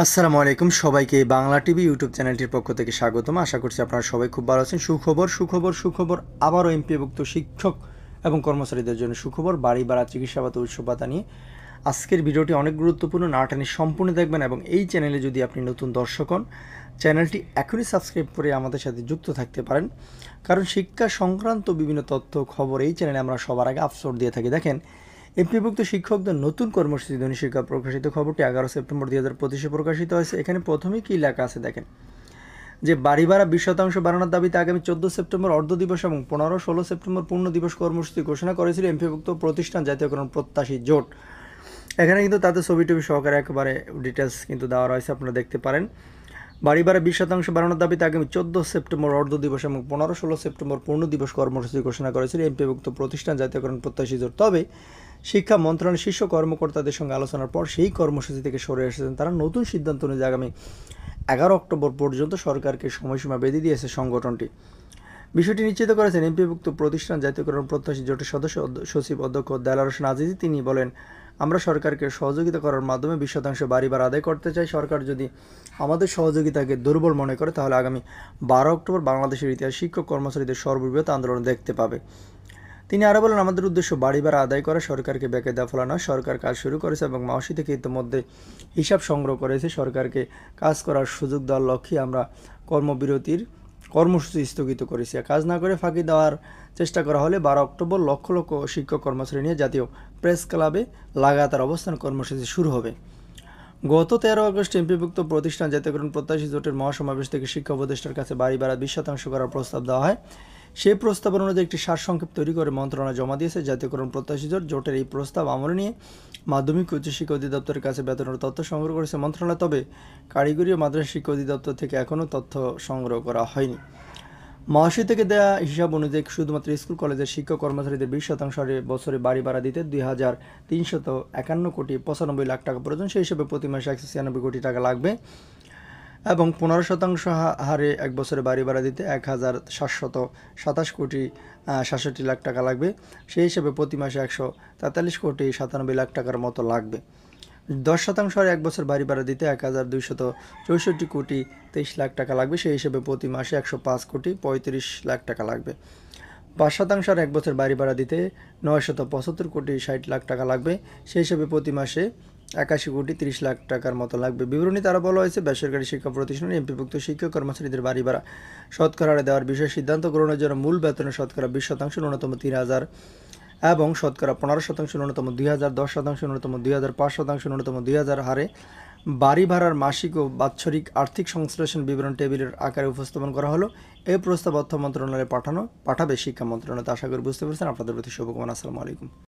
আসসালামু আলাইকুম সবাইকে বাংলা টিভি ইউটিউব চ্যানেলটির পক্ষ থেকে স্বাগতম। আশা করছি আপনারা সবাই খুব ভালো আছেন। সুখবর আবারও এমপিভুক্ত শিক্ষক এবং কর্মচারীদের জন্য সুখবর, বাড়ি ভাড়া, চিকিৎসা ভাতা, উৎসব ভাতা নিয়ে আজকের ভিডিওটি অনেক গুরুত্বপূর্ণ, না টানি সম্পূর্ণ দেখবেন। এবং এই চ্যানেলে যদি আপনি নতুন দর্শক হন, চ্যানেলটি এখনই সাবস্ক্রাইব করে আমাদের সাথে যুক্ত থাকতে পারেন, কারণ শিক্ষা সংক্রান্ত বিভিন্ন তথ্য খবর এই চ্যানেলে আমরা সবার আগে আপলোড দিয়ে থাকি। দেখেন, এমপিভুক্ত শিক্ষকদের নতুন কর্মসূচি দৈনিক শিক্ষা প্রকাশিত খবরটি 11 সেপ্টেম্বর 2025 প্রকাশিত হয়েছে। এখানে প্রথমেই কী লেখা আছে দেখেন, যে বাড়ি ভাড়া 20% বাড়ানোর দাবিতে আগামী 14 সেপ্টেম্বর অর্ধ দিবস এবং 15-16 সেপ্টেম্বর পূর্ণ দিবস কর্মসূচি ঘোষণা করেছিল এমপিভুক্ত প্রতিষ্ঠান জাতীয়করণ প্রত্যাশী জোট। এখানে কিন্তু তাদের ছবি টবি সহকারে একেবারে ডিটেলস কিন্তু দেওয়া রয়েছে, আপনারা দেখতে পারেন। বাড়ি ভাড়া 20% বাড়ানোর দাবিতে আগামী 14 সেপ্টেম্বর অর্ধ দিবস এবং 15-16 সেপ্টেম্বর পূর্ণ দিবস কর্মসূচি ঘোষণা করেছিল এমপিভুক্ত প্রতিষ্ঠান জাতীয়করণ প্রত্যাশী জোট। তবে শিক্ষা মন্ত্রণালয়ের শীর্ষ কর্মকর্তাদের সঙ্গে আলোচনার পর সেই কর্মসূচি থেকে সরে এসেছেন তারা। নতুন সিদ্ধান্ত অনুযায়ী আগামী 11 অক্টোবর পর্যন্ত সরকারকে সময়সীমা বেঁধে দিয়েছে সংগঠনটি। বিষয়টি নিশ্চিত করেছেন এমপিভুক্ত প্রতিষ্ঠান জাতীয়করণ প্রত্যাশী জোটের সদস্য সচিব অধ্যক্ষ দেলার হোসেন আজিজি। তিনি বলেন, আমরা সরকারকে সহযোগিতা করার মাধ্যমে 20% বাড়ি ভাড়া আদায় করতে চাই। সরকার যদি আমাদের সহযোগিতাকে দুর্বল মনে করে তাহলে আগামী 12 অক্টোবর বাংলাদেশের ইতিহাস শিক্ষক কর্মচারীদের সর্ববৃহৎ আন্দোলন দেখতে পাবে। তিনি আরও বলেন, আমাদের উদ্দেশ্য বাড়ি ভাড়া আদায় করা, সরকারকে বেঁকে দেওয়া ফলা নয়। সরকার কাজ শুরু করেছে এবং মাওসি থেকে ইতিমধ্যে হিসাব সংগ্রহ করেছে। সরকারকে কাজ করার সুযোগ দেওয়ার লক্ষ্যে আমরা কর্মবিরতির কর্মসূচি স্থগিত করেছি। কাজ না করে ফাঁকি দেওয়ার চেষ্টা করা হলে 12 অক্টোবর লক্ষ লক্ষ শিক্ষক কর্মচারী নিয়ে জাতীয় প্রেস ক্লাবে লাগাতার অবস্থান কর্মসূচি শুরু হবে। গত 13 আগস্ট এমপিভুক্ত প্রতিষ্ঠান জাতীয়করণ প্রত্যাশী জোটের মহাসমাবেশ থেকে শিক্ষা উপদেষ্টার কাছে বাড়ি ভাড়া 20% করার প্রস্তাব দেওয়া হয়। সেই প্রস্তাব অনুযায়ী একটি সারসংক্ষেপ তৈরি করে মন্ত্রণালয় জমা দিয়েছে জাতীয়করণ প্রত্যাশী জোট। জোটের এই প্রস্তাব আমলে নিয়ে মাধ্যমিক উচ্চশিক্ষা অধিদপ্তরের কাছে বেতনের তথ্য সংগ্রহ করেছে মন্ত্রণালয়। তবে কারিগরি ও মাদ্রাসা শিক্ষা অধিদপ্তর থেকে এখনও তথ্য সংগ্রহ করা হয়নি। মাওসি থেকে দেওয়া হিসাব অনুযায়ী শুধুমাত্র স্কুল কলেজের শিক্ষক কর্মচারীদের 20% বছরে বাড়ি ভাড়া দিতে 2,351 কোটি 95 লাখ টাকা প্রয়োজন। সেই হিসেবে প্রতি মাসে 196 কোটি টাকা লাগবে এবং 15% হারে এক বছরে বাড়ি ভাড়া দিতে 1,727 কোটি 67 লাখ টাকা লাগবে। সেই হিসেবে প্রতি মাসে 143 কোটি 97 লাখ টাকার মতো লাগবে। 10% হারে এক বছর বাড়ি ভাড়া দিতে 1,264 কোটি 23 লাখ টাকা লাগবে। সেই হিসেবে প্রতি মাসে 105 কোটি 35 লাখ টাকা লাগবে। 5% হারে এক বছর বাড়ি ভাড়া দিতে 975 কোটি 60 লাখ টাকা লাগবে। সেই হিসেবে প্রতি মাসে 81 কোটি 30 লাখ টাকার মতো লাগবে। বিবরণী তারা বলা হয়েছে, বেসরকারি শিক্ষা প্রতিষ্ঠানে এমপিভুক্ত শিক্ষক কর্মচারীদের বাড়ি ভাড়া শতকরা হারে দেওয়ার বিষয়ে সিদ্ধান্ত গ্রহণের জন্য মূল বেতনের শতকরা 20% ন্যূনতম 3,000 এবং শতকরা 15% ন্যূনতম 2,000, 10% ন্যূনতম 2,000, 5% ন্যূনতম 2,000 হারে বাড়ি ভাড়ার মাসিক ও বাৎসরিক আর্থিক সংশ্লেষণ বিবরণ টেবিলের আকারে উপস্থাপন করা হলো। এই প্রস্তাব অর্থ মন্ত্রণালয়ে পাঠাবে শিক্ষা মন্ত্রণালয়। আশা করি বুঝতে পেরেছেন। আপনাদের প্রতি শুভকামনা। আসসালামু আলাইকুম।